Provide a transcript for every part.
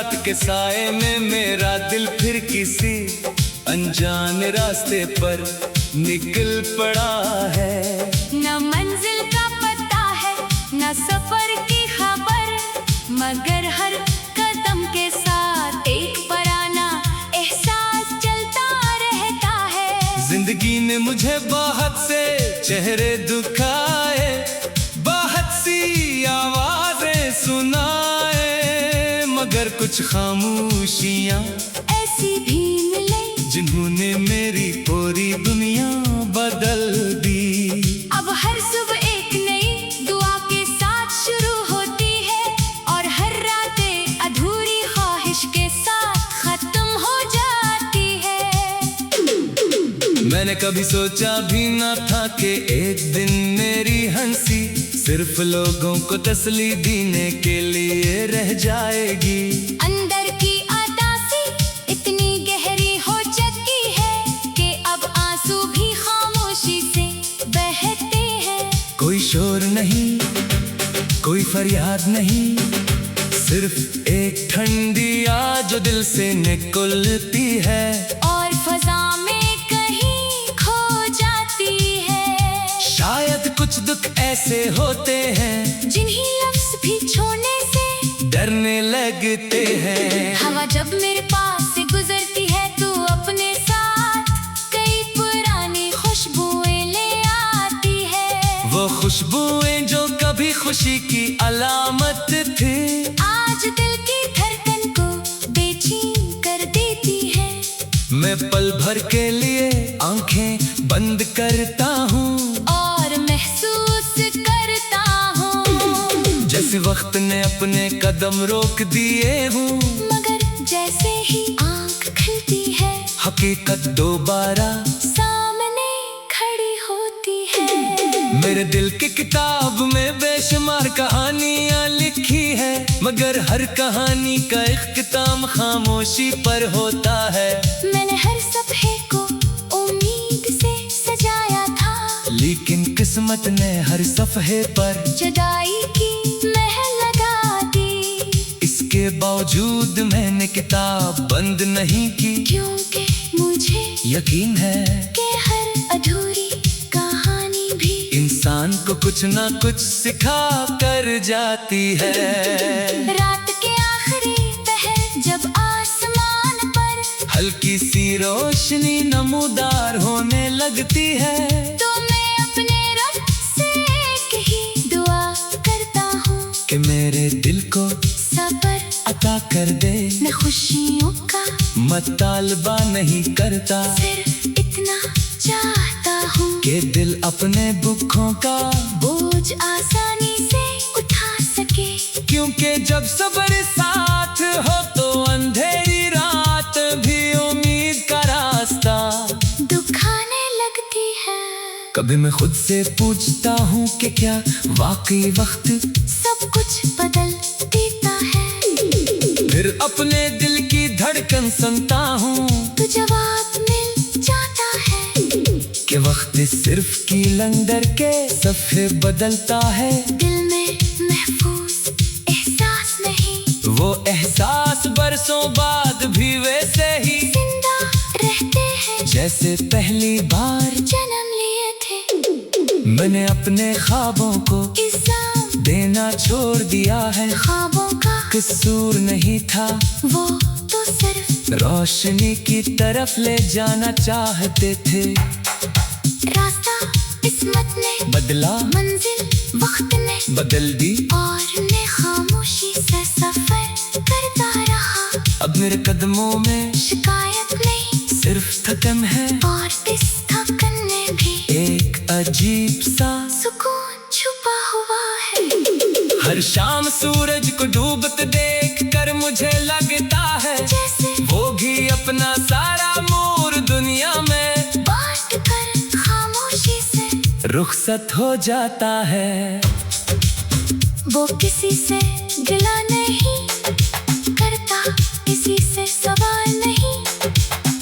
रात के साए में मेरा दिल फिर किसी अनजान रास्ते पर निकल पड़ा है। न मंजिल का पता है न सफर की खबर, मगर हर कदम के साथ एक पुराना एहसास चलता रहता है। जिंदगी ने मुझे बहुत से चेहरे दिखाए, बहुत सी आवाजें सुनाए, मगर कुछ खामोशियां ऐसी भी मिले जिन्होंने मेरी पूरी दुनिया बदल दी। अब हर सुबह एक नई दुआ के साथ शुरू होती है, और हर रातें अधूरी ख्वाहिश के साथ खत्म हो जाती है। मैंने कभी सोचा भी ना था कि एक दिन मेरी हंसी सिर्फ लोगों को तसल्ली देने के लिए रह जाएगी। अंदर की अदासी इतनी गहरी हो चुकी है कि अब आंसू भी खामोशी से बहते हैं। कोई शोर नहीं, कोई फरियाद नहीं, सिर्फ एक ठंडी आवाज जो दिल से निकलती है और फजा में कहीं खो जाती है। शायद कुछ दुख ऐसे होते हैं जिन्हीं लफ्ज भी छोड़ने से डरने लगते हैं। हवा जब मेरे पास से गुजरती है तो अपने साथ कई पुरानी खुशबुएं ले आती है। वो खुशबुएं जो कभी खुशी की अलामत थी, आज दिल की धड़कन को बेचैन कर देती है। मैं पल भर के लिए आंखें बंद करता हूँ और महसूस करता हूँ जैसे वक्त ने अपने कदम रोक दिए हूँ, मगर जैसे ही आंख खुलती है हकीकत दोबारा सामने खड़ी होती है। मेरे दिल की किताब में बेशुमार कहानियां लिखी है, मगर हर कहानी का इख्तिताम खामोशी पर होता है। मैंने हर सफ़े को उम्मीद से सजाया था, लेकिन किस्मत ने हर सफ़े पर जुदाई की महल लगा दी। इसके बावजूद मैंने किताब बंद नहीं की, क्योंकि मुझे यकीन है कि हर अधूरी कहानी भी इंसान को कुछ ना कुछ सिखा कर जाती है। रात के आखिरी पहर जब आसमान पर हल्की सी रोशनी नमूदार होने लगती है, तो मैं अपने रब से एक ही दुआ करता हूँ कि मेरे दिल को सब्र अता कर दे। मैं खुशियों का मुतालबा नहीं करता, सिर्फ इतना चाहता हूँ कि दिल अपने दुखों का बोझ आसानी से उठा सके। क्योंकि जब सब्र साथ हो तो अंधेरी रात भी उम्मीद का रास्ता दुखाने लगती है। कभी मैं खुद से पूछता हूँ कि क्या वाकई वक्त सब कुछ बदल देता है, फिर अपने दिल की धड़कन सुनता हूँ तो जवाब मिल जाता है कि वक्त सिर्फ कीलंदर के सफ़े बदलता है। दिल में महफूज एहसास नहीं, वो एहसास बरसों बाद भी वैसे ही जिंदा रहते हैं जैसे पहली बार जन्म लिए थे। मैंने अपने ख्वाबों को इल्जाम देना छोड़ दिया है, ख्वाबों का कसूर नहीं था, वो तो सिर्फ रोशनी की तरफ ले जाना चाहते थे। रास्ता किस्मत ने बदला, मंजिल वक्त ने बदल दी, और मैं खामोशी से सफर करता रहा। अब मेरे कदमों में शिकायत नहीं, सिर्फ थकन है, और इस थकन में भी एक अजीब सा सुकून छुपा हुआ है। हर शाम सूरज को डूबते देख कर मुझे लगता है जैसे वो भी अपना सारा मूड दुनिया में बांट कर खामोशी से रुखसत हो जाता है। वो किसी से गिला नहीं करता, किसी से सवाल नहीं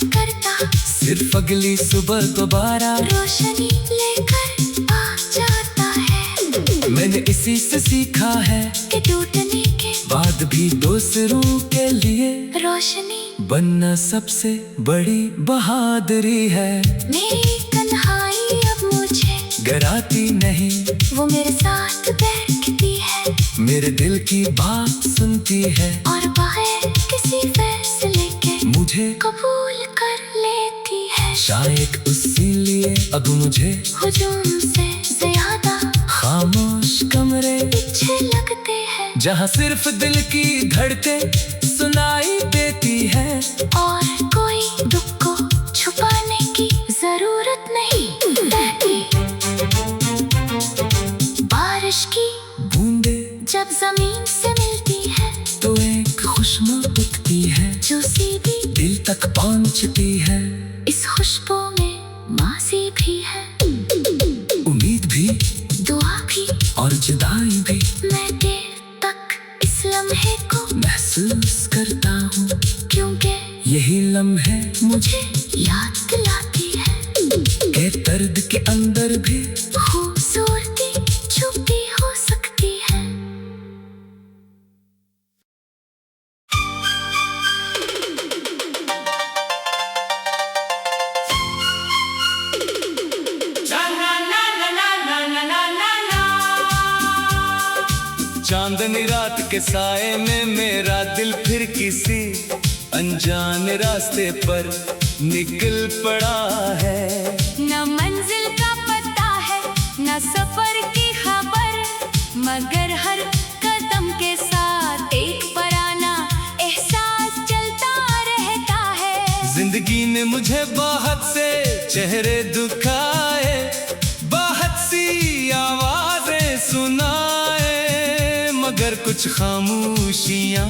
करता, सिर्फ अगली सुबह दोबारा रोशनी लेकर आ जाता है। मैंने इसी से सीखा है कि टूटने के बाद भी दूसरों के लिए रोशनी बनना सबसे बड़ी बहादुरी है। मेरी तन्हाई अब मुझे डराती नहीं, वो मेरे साथ बैठती है मेरे दिल की बात सुनती है और बगैर किसी फैसले के मुझे कबूल कर लेती है। शायद इसीलिए अब मुझे हुजूम से ज्यादा खामोश कमरे अच्छे लगते हैं जहाँ सिर्फ दिल की धड़कन सुनाई देती है और कोई दुख को छुपाने की जरूरत नहीं रहती। बारिश की बूंदे जब जमीन से मिलती है तो एक खुशबू उठती है जो सीधी दिल तक पहुँचती है। इस खुशबू में माजी भी है, उम्मीद भी दुआ भी और जुदाई भी मैं देर तक इस लम्हे को महसूस करता हूँ, क्योंकि यही लम्हे मुझे याद दिलाती है के दर्द के अंदर भी खूबसूरती छुपी हो सकती है। चांदनी रात के साए में मेरा दिल फिर किसी अनजान रास्ते पर निकल पड़ा है। न मंजिल का पता है न सफर की खबर, मगर हर कदम के साथ एक पुराना एहसास चलता रहता है। जिंदगी ने मुझे बहुत से चेहरे दुखाए, बहुत सी आवाजें सुनाए, मगर कुछ खामोशियाँ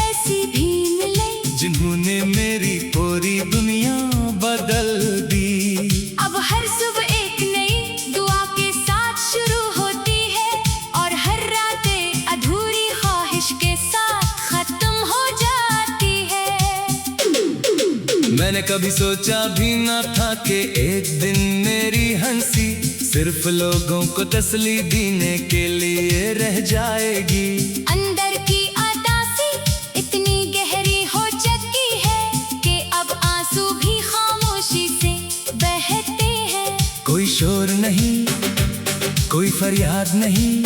ऐसी भी मिले जिन्होंने मेरी पूरी दुनिया बदल दी। अब हर सुबह एक नई दुआ के साथ शुरू होती है और हर रातें अधूरी ख्वाहिश के साथ खत्म हो जाती है। मैंने कभी सोचा भी न था कि एक दिन मेरी हंसी सिर्फ लोगों को तसल्ली देने के लिए रह जाएगी। अंदर की अदासी इतनी गहरी हो चुकी है कि अब आंसू भी खामोशी से बहते हैं। कोई शोर नहीं, कोई फरियाद नहीं,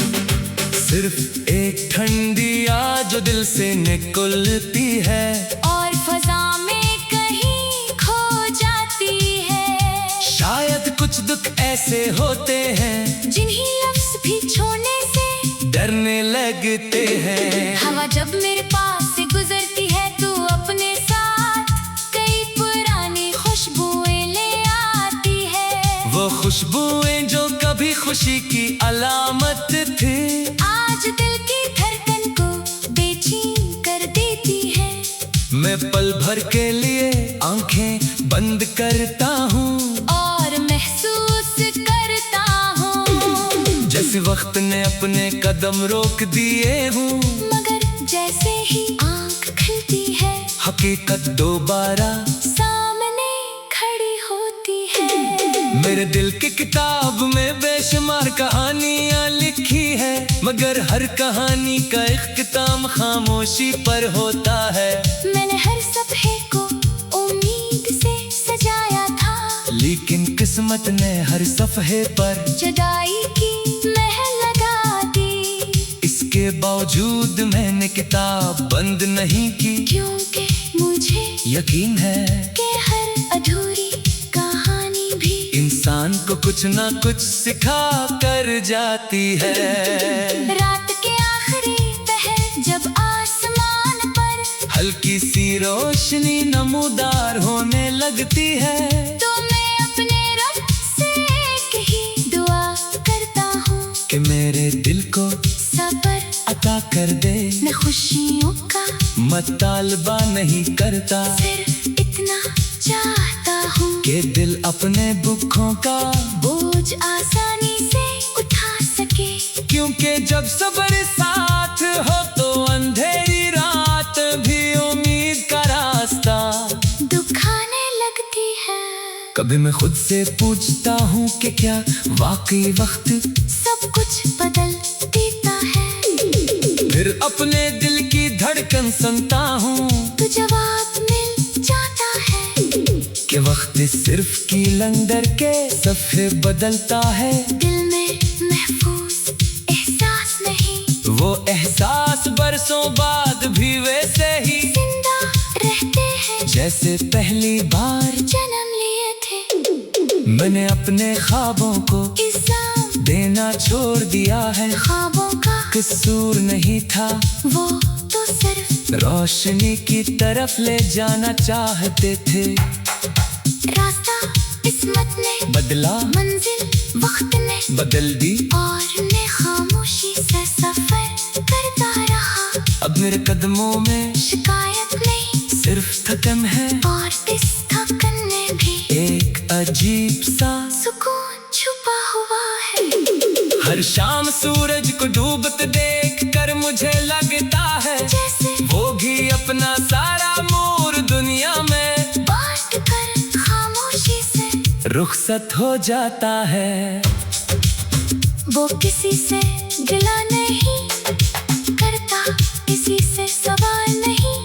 सिर्फ एक ठंडी आवाज जो दिल से निकलती है और फजा में कहीं खो जाती है। शायद कुछ दुख ऐसे होते हैं जिन्हीं लफ्ज भी छोड़ने से डरने लगते हैं। हवा जब मेरे पास से गुजरती है तो अपने साथ कई पुरानी खुशबुएं ले आती है। वो खुशबुएं जो कभी खुशी की अलामत थी आज दिल की धड़कन को बेचैन कर देती है। मैं पल भर के लिए आंखें बंद करता हूँ और महसूस करता हूँ जैसे वक्त ने अपने कदम रोक दिए हूँ, मगर जैसे ही आंख खुलती है हकीकत दोबारा सामने खड़ी होती है। मेरे दिल की किताब में बेशुमार कहानियाँ लिखी है, मगर हर कहानी का इख्तिताम खामोशी पर होता है। मैंने हर सफ़े को उम्मीद से सजाया था, लेकिन किस्मत ने हर सफ़े पर जुदाई की महल लगा दी। इसके बावजूद मैंने किताब बंद नहीं की, क्योंकि मुझे यकीन है कि हर अधूरी कहानी भी इंसान को कुछ ना कुछ सिखा कर जाती है। रात के आखिरी पहर जब आसमान पर हल्की सी रोशनी नमूदार होने लगती है, तो मैं अपने रब से एक ही दुआ करता हूँ कि मेरे दिल को सब्र अता कर दे। मैं खुशियों का मतालबा नहीं करता, सिर्फ इतना चाहता हूँ कि दिल अपने दुखों का बोझ आसानी से उठा सके। क्योंकि जब सब्र साथ हो तो अंधेरी रात भी उम्मीद का रास्ता दुखाने लगती है। कभी मैं खुद से पूछता हूँ कि क्या वाकई वक्त सब कुछ बदल देता है। फिर अपने दिल की धड़कन सुनता हूँ तो जवाब मिल जाता है कि वक्त सिर्फ कीलंदर के सफ़े बदलता है। दिल में महफूज एहसास नहीं, वो एहसास बरसों बाद भी वैसे ही जिंदा रहते हैं जैसे पहली बार जन्म लिए थे। मैंने अपने ख्वाबों को इल्जाम देना छोड़ दिया है, ख्वाबों का कसूर नहीं था, वो तो सिर्फ रोशनी की तरफ ले जाना चाहते थे। रास्ता किस्मत ने बदला, मंजिल वक्त ने बदल दी, और मैं खामोशी से सफर करता रहा। अब मेरे कदमों में शिकायत नहीं, सिर्फ थकन है, और इस थकन में भी एक अजीब सा सुकून छुपा हुआ है। हर शाम सूरज को डूबते देख कर मुझे लगता है जैसे वो भी अपना सारा मोर दुनिया में बांट कर खामोशी से रुखसत हो जाता है। वो किसी से गिला नहीं करता, किसी से सवाल नहीं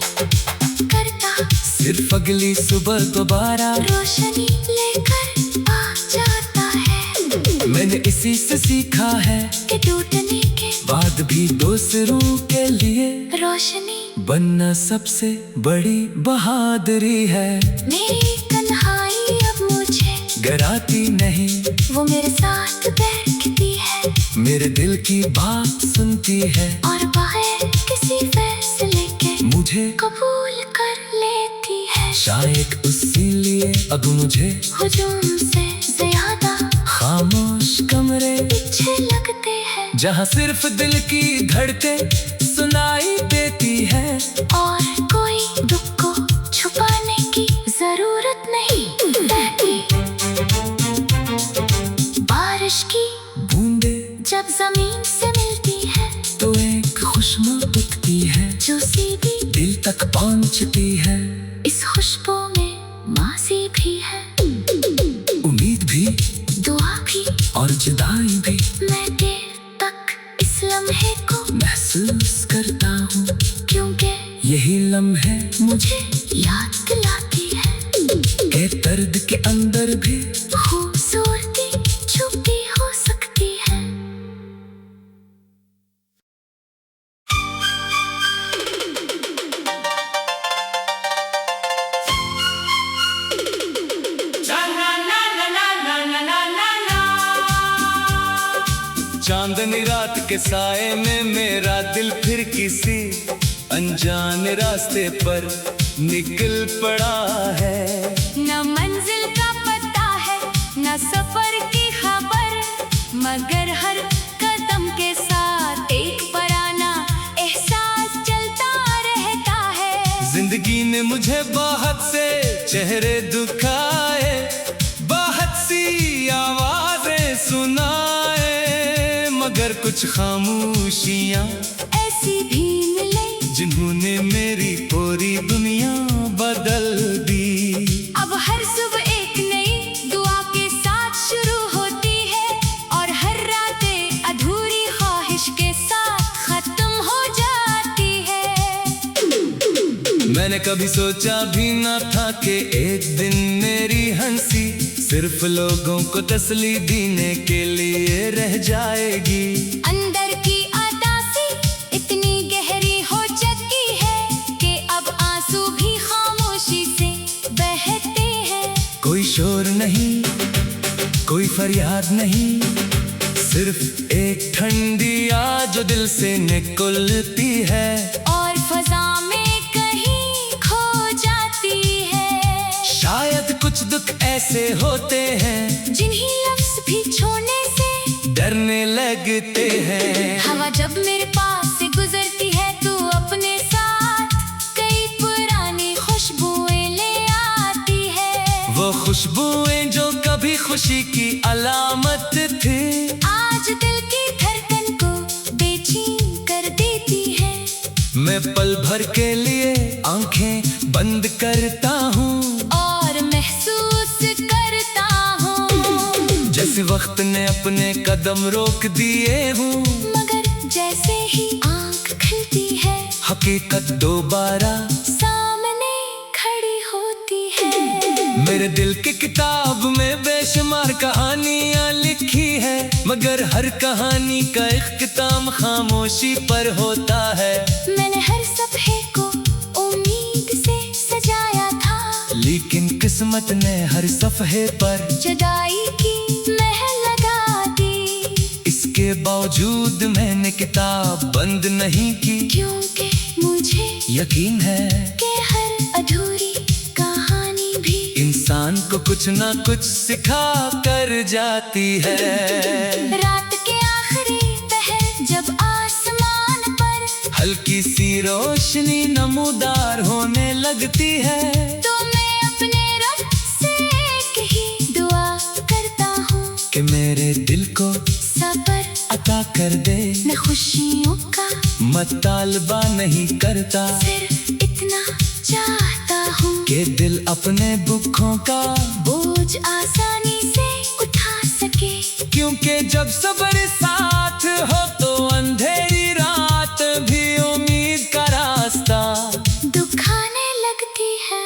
करता, सिर्फ अगली सुबह दोबारा रोशनी लेकर आ जाता है। मैंने इसी से सीखा है कि टूटने के बाद भी दूसरों के लिए रोशनी बनना सबसे बड़ी बहादुरी है। मेरी तन्हाई अब मुझे डराती नहीं, वो मेरे साथ बैठती है मेरे दिल की बात सुनती है, और बगैर किसी फैसले के मुझे कबूल कर लेती है। शायद इसीलिए अब मुझे हुजूम से ज्यादा खामोश कमरे अच्छे लगते हैं, जहाँ सिर्फ दिल की धड़कन सुनाई देती है, और कोई दुख को छुपाने की जरूरत नहीं। बहती बारिश की बूंदे जब जमीन से मिलती है तो एक खुशबू उठती है जो सीधी दिल तक पहुँचती है। इस खुशबू में माजी भी है, उम्मीद भी, दुआ भी, और जुदाई भी मैं देर तक इस लम्हे को महसूस करता हूँ, क्योंकि यही लम्हे मुझे याद दिलाती है के दर्द के अंदर भी खूबसूरती छुपी हो सकती है। चांदनी रात के साए में मेरा दिल फिर किसी अनजान रास्ते पर निकल पड़ा है। न मंजिल का पता है न सफर की खबर, मगर हर कदम के साथ एक पराना एहसास चलता रहता है। जिंदगी ने मुझे बहुत से चेहरे दुखाए, बहुत सी आवाजें सुनाए, मगर कुछ खामोशियाँ ऐसी भी मिले जिन्होंने मेरी पूरी दुनिया बदल दी। अब हर सुबह एक नई दुआ के साथ शुरू होती है, और हर रातें अधूरी ख्वाहिश के साथ खत्म हो जाती है। मैंने कभी सोचा भी न था कि एक दिन मेरी हंसी सिर्फ लोगों को तसल्ली देने के लिए रह जाएगी। अंदर की अदासी इतनी गहरी हो चुकी है कि अब आंसू भी खामोशी से बहते हैं। कोई शोर नहीं, कोई फरियाद नहीं, सिर्फ एक ठंडी आग जो दिल से निकलती है और फजा में कहीं खो जाती है। शायद कुछ दुख ऐसे होते हैं जिन्हीं लफ्ज भी छोड़ने से डरने लगते हैं। हवा जब मेरे पास से गुजरती है तो अपने साथ कई पुरानी खुशबुएं ले आती है। वो खुशबुएं जो कभी खुशी की अलामत थी, आज दिल की धड़कन को बेचैन कर देती है। मैं पल भर के लिए आंखें बंद करता हूँ और महसूस करता हूँ जैसे वक्त ने अपने कदम रोक दिए हूँ, मगर जैसे ही आँख खुलती है हकीकत दोबारा सामने खड़ी होती है। मेरे दिल की किताब में बेशुमार कहानियां लिखी है, मगर हर कहानी का इख्तिताम खामोशी पर होता है। मैंने हर सफ़े को उम्मीद से सजाया था, लेकिन किस्मत ने हर सफ़े पर जुदाई की महल लगा दी। इसके बावजूद मैंने किताब बंद नहीं की, क्योंकि मुझे यकीन है कि हर अधूरी कहानी भी इंसान को कुछ ना कुछ सिखा कर जाती है। रात के आखिरी पहर जब आसमान पर हल्की सी रोशनी नमूदार होने लगती है, तो मैं अपने रब से एक ही दुआ करता हूँ कि मेरे दिल को सब्र अता कर दे। मैं खुशियों का मतालबा नहीं करता, सिर्फ इतना चाहता हूँ कि दिल अपने दुखों का बोझ आसानी से उठा सके। क्योंकि जब सब्र साथ हो तो अंधेरी रात भी उम्मीद का रास्ता दुखाने लगती है।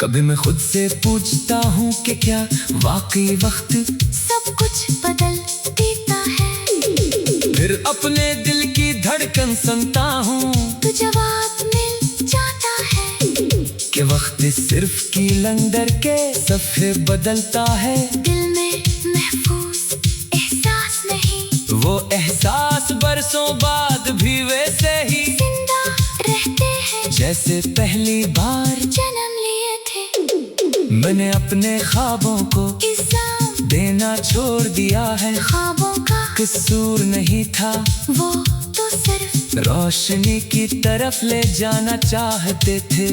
कभी मैं खुद से पूछता हूँ कि क्या वाकई वक्त सब कुछ बदल देता है, फिर अपने दिल की धड़कन सुनता हूँ तो जवाब मिल जाता है कि वक्त सिर्फ कीलंदर के सफ़े बदलता है। दिल में महफूज एहसास नहीं, वो एहसास बरसों बाद भी वैसे ही जिंदा रहते हैं जैसे पहली बार जन्म लिए थे। मैंने अपने ख्वाबों को इल्जाम देना छोड़ दिया है, ख्वाबों का कसूर नहीं था, वो तो सिर्फ रोशनी की तरफ ले जाना चाहते थे।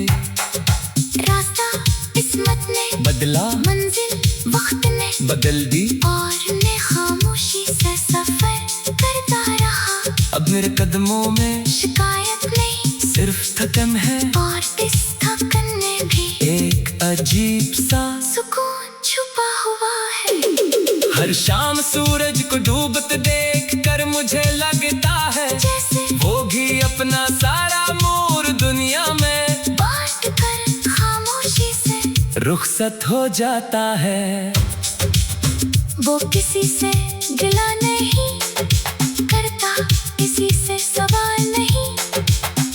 रास्ता किस्मत ने बदला, मंजिल वक्त ने बदल दी, और मैं खामोशी से सफर करता रहा। अब मेरे कदमों में शिकायत नहीं, सिर्फ थकन है, और इस थकन में भी एक अजीब सा सुकून छुपा हुआ है। हर शाम सूरज को डूबते देख कर मुझे लगता है जैसे वो भी अपना सारा मोर दुनिया में बांट कर खामोशी से रुखसत हो जाता है। वो किसी से गिला नहीं करता, किसी से सवाल नहीं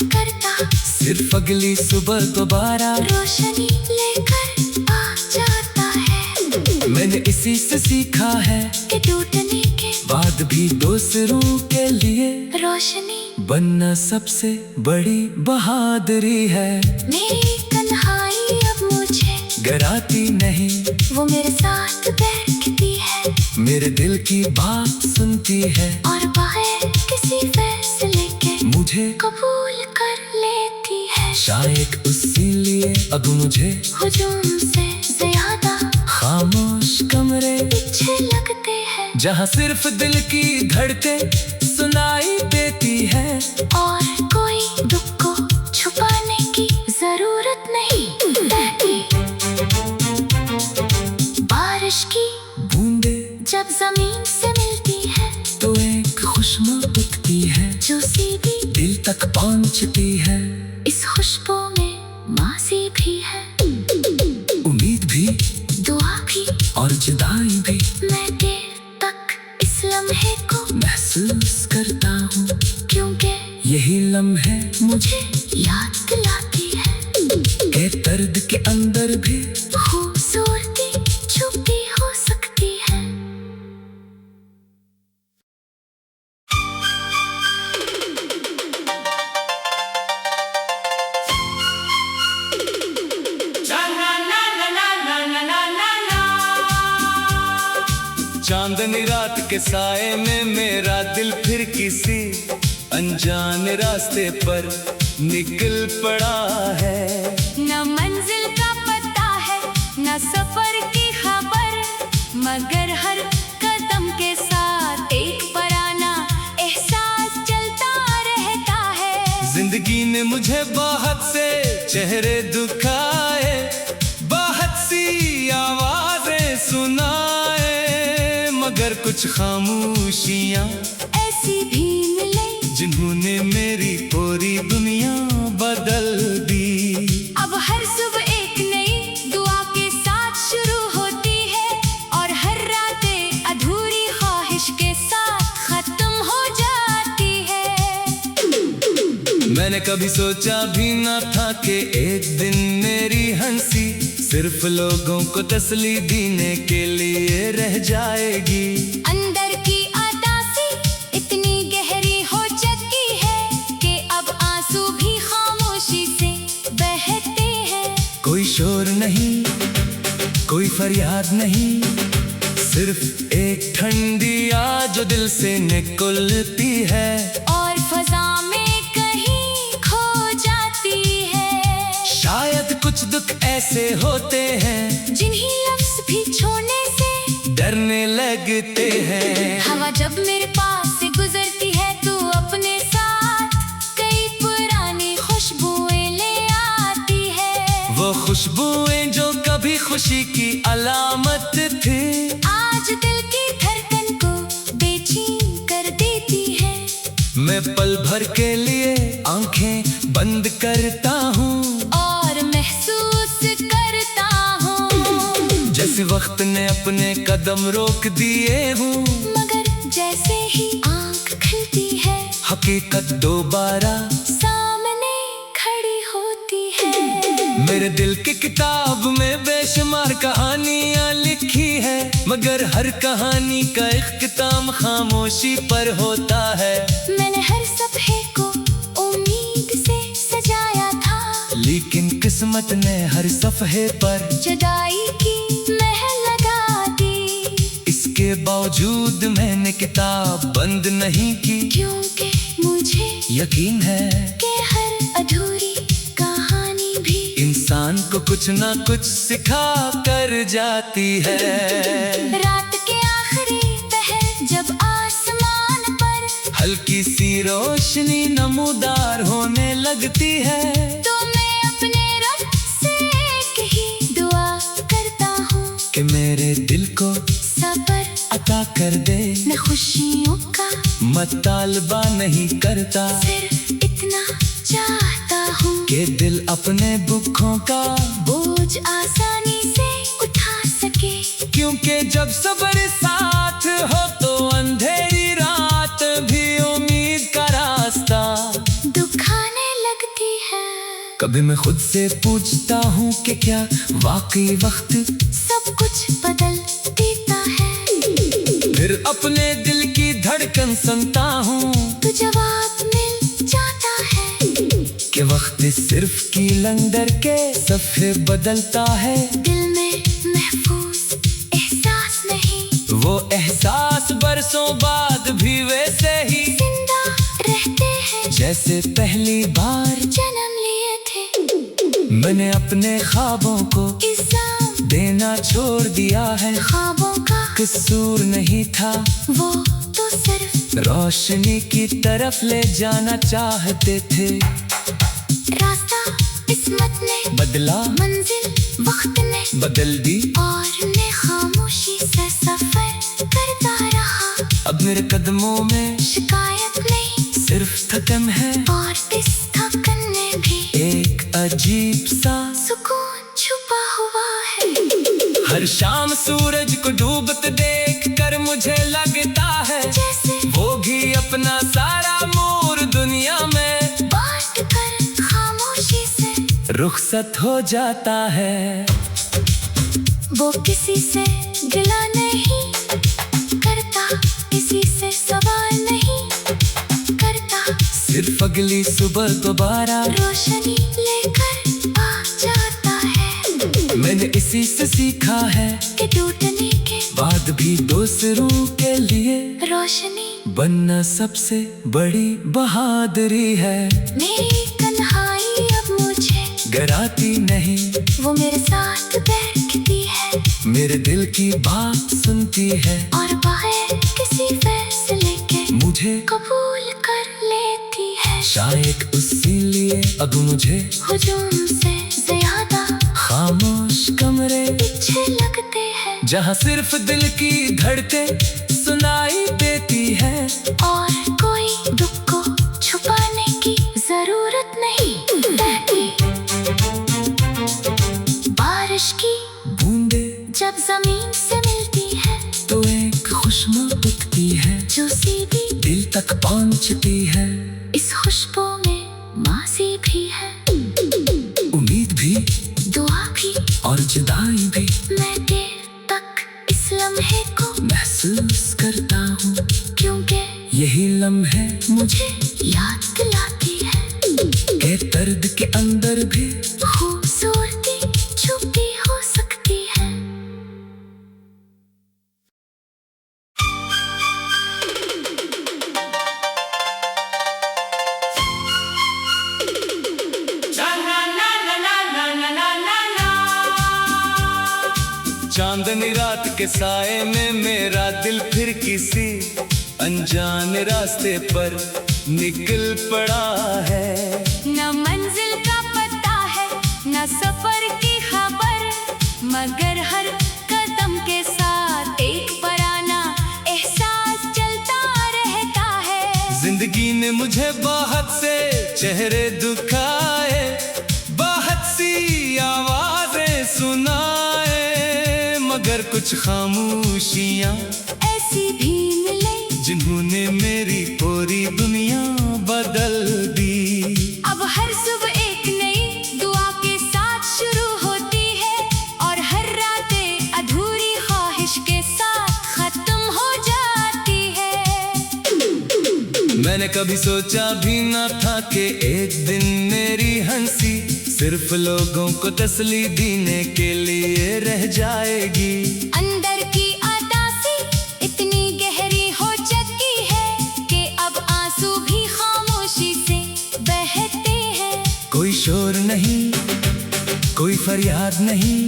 करता, सिर्फ अगली सुबह दोबारा रोशनी लेकर आ जाता है। मैंने इसी से सीखा है कि टूटने के बाद भी दूसरों के लिए रोशनी बनना सबसे बड़ी बहादुरी है। मेरी तन्हाई अब मुझे डराती नहीं, वो मेरे साथ बैठती है, मेरे दिल की बात सुनती है, और बगैर किसी फैसले के मुझे कबूल कर लेती है। शायद इसीलिए अब मुझे हुजूम से ज्यादा खामोश कमरे अच्छे लगते हैं, जहाँ सिर्फ दिल की धड़कन सुनाई देती है, और कोई दुख को छुपाने की जरूरत नहीं। बहती बारिश की बूंदे जब जमीन से मिलती है, तो एक खुशबू उठती है जो सीधी दिल तक पहुँचती है। इस खुशबू में माजी भी है, उम्मीद भी, दुआ भी, और जुदाई भी मैं देर तक इस लम्हे को महसूस करता हूँ, क्योंकि यही लम्हे मुझे याद दिलाती है के दर्द के अंदर भी खूबसूरती छुपी हो सकती है। चांदनी रात के साए में मेरा दिल फिर किसी अनजान रास्ते पर निकल पड़ा है। न मंजिल का पता है, न सफर की खबर, मगर हर कदम के साथ एक पराना एहसास चलता रहता है। जिंदगी ने मुझे बहुत से चेहरे दुखाए, बहुत सी आवाजें सुनाए, मगर कुछ खामोशियां ऐसी भी मिले जिन्होंने मेरी पूरी दुनिया बदल दी। अब हर सुबह एक नई दुआ के साथ शुरू होती है और हर रातें अधूरी ख्वाहिश के साथ खत्म हो जाती है। मैंने कभी सोचा भी न था कि एक दिन मेरी हंसी सिर्फ लोगों को तसल्ली देने के लिए रह जाएगी। अंदर की अदासी इतनी गहरी हो चुकी है कि अब आंसू भी खामोशी से बहते हैं। कोई शोर नहीं, कोई फरियाद नहीं, सिर्फ एक ठंडी आग जो दिल से निकलती है और फजा में कहीं खो जाती है। शायद कुछ दुख ऐसे होते हैं जिन्हीं लफ्ज भी छोड़ने से डरने लगते हैं। हवा जब मेरे पास से गुजरती है तो अपने साथ कई पुरानी खुशबुएं ले आती है। वो खुशबुएं जो कभी खुशी की अलामत थी, आज दिल की धड़कन को बेचैन कर देती है। मैं पल भर के लिए आंखें बंद करता हूँ और महसूस करता हूँ जैसे वक्त ने अपने कदम रोक दिए हूँ। मगर जैसे ही आंख खुलती है हकीकत दोबारा सामने खड़ी होती है। मेरे दिल की किताब में बेशुमार कहानियाँ लिखी है, मगर हर कहानी का इख्तिताम खामोशी पर होता है। मैंने हर सफ़े को उम्मीद से सजाया था, लेकिन किस्मत ने हर सफ़े पर जुदाई की महल लगा दी। इसके बावजूद मैंने किताब बंद नहीं की, क्योंकि मुझे यकीन है कि हर अधूरी कहानी भी इंसान को कुछ ना कुछ सिखा कर जाती है। रात के आखिरी पहर जब आसमान पर हल्की सी रोशनी नमूदार होने लगती है, तो मैं अपने रब से एक ही दुआ करता हूँ कि मेरे दिल को सब्र अता कर दे। मैं खुशियों का मतालबा नहीं करता, सिर्फ इतना चाहता हूँ कि दिल अपने दुखों का बोझ आसानी से उठा सके। क्योंकि जब सब्र साथ हो तो अंधेरी रात भी उम्मीद का रास्ता दुखाने लगती है। कभी मैं खुद से पूछता हूँ कि क्या वाकई वक्त सब कुछ बदल देता है, फिर अपने दिल की धड़कन सुनता हूँ तो जवाब मिल जाता है कि वक्त सिर्फ कीलंदर के सफ़े बदलता है। दिल में महफूज एहसास नहीं, वो एहसास बरसों बाद भी वैसे ही जिंदा रहते हैं जैसे पहली बार जन्म लिए थे। मैंने अपने ख्वाबों को इल्जाम देना छोड़ दिया है, ख्वाबों का कसूर नहीं था, वो तो सिर्फ रोशनी की तरफ ले जाना चाहते थे। रास्ता किस्मत ने बदला, मंजिल वक्त ने बदल दी, और मैं खामोशी से सफर करता रहा। अब मेरे कदमों में शिकायत नहीं, सिर्फ थकन है, और इस थकन में भी एक अजीब सा सुकून छुपा हुआ है। हर शाम सूरज को डूबते देख कर मुझे लगता है जैसे वो भी अपना सारा मोर दुनिया में बांट कर खामोशी से रुखसत हो जाता है। वो किसी से गिला नहीं करता, किसी से सवाल नहीं करता, सिर्फ अगली सुबह दोबारा रोशनी लेकर आ जाता है। मैंने इसी से सीखा है कि टूटने के बाद भी दूसरों के लिए रोशनी बनना सबसे बड़ी बहादुरी है। मेरी तन्हाई अब मुझे डराती नहीं, वो मेरे साथ बैठती है मेरे दिल की बात सुनती है, और बाहर किसी फैसले के मुझे कबूल कर लेती है। शायद इसीलिए अब मुझे हुजूम से ज्यादा खामोश कमरे अच्छे लगते हैं, जहाँ सिर्फ दिल की धड़कन सुनाई देती है, और कोई दुख को छुपाने की जरूरत नहीं। बारिश की बूंदे जब जमीन से मिलती है तो एक खुशबू उठती है जो सीधी दिल तक पहुंचती है। इस खुशबू में माजी भी है, उम्मीद भी दुआ भी और जुदाई भी मैं देर तक इस लम्हे को महसूस करता हूँ, क्योंकि यही लम्हे मुझे याद दिलाती है के दर्द के अंदर भी खूबसूरती छुपी हो सकती है। चांदनी रात के साए में मेरा दिल फिर किसी अनजान रास्ते पर निकल पड़ा है। न मंजिल का पता है न सफर की खबर, मगर हर कदम के साथ एक पुराना एहसास चलता रहता है। जिंदगी ने मुझे बहुत से चेहरे दुखाए, बहुत सी आवाजें सुनाए, मगर कुछ खामोशियां ऐसी भी मिले जिन्होंने मेरी पूरी दुनिया बदल दी। अब हर सुबह एक नई दुआ के साथ शुरू होती है और हर रातें अधूरी ख्वाहिश के साथ खत्म हो जाती है। मैंने कभी सोचा भी ना था कि एक दिन मेरी हंसी सिर्फ लोगों को तसल्ली देने के लिए रह जाएगी। अंदर की अदासी इतनी गहरी हो चुकी है कि अब आंसू भी खामोशी से बहते हैं। कोई शोर नहीं, कोई फरियाद नहीं,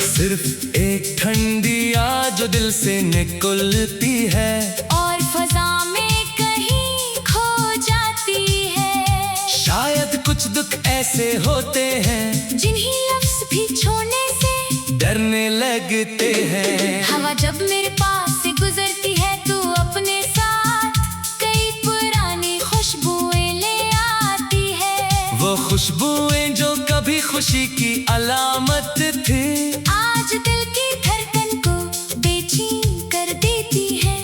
सिर्फ एक ठंडी आवाज जो दिल से निकलती है और फजा में कहीं खो जाती है। शायद कुछ दुख ऐसे होते हैं जिन्हीं लफ्ज भी छोड़ने से डरने लगते हैं। हवा जब मेरे पास से गुजरती है तो अपने साथ कई पुरानी खुशबुएं ले आती है। वो खुशबुएं जो कभी खुशी की अलामत थी, आज दिल की धड़कन को बेचैन कर देती है।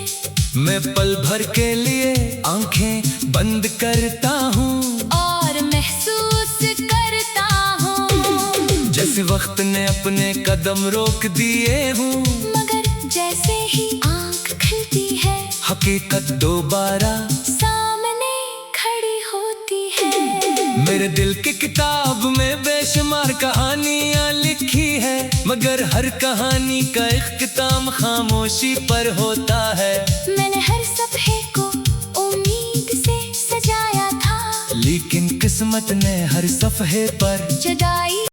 मैं पल भर के लिए आंखें बंद करता हूँ और महसूस करता हूँ जैसे वक्त ने अपने कदम रोक दिए हूँ, मगर जैसे ही आंख खुलती है हकीकत दोबारा सामने खड़ी होती है। मेरे दिल की किताब में बेशुमार कहानियाँ लिखी है, मगर हर कहानी का इख्तिताम खामोशी पर होता है। मैंने हर सफ़े को उम्मीद से सजाया था, लेकिन किस्मत ने हर सफ़े पर जुदाई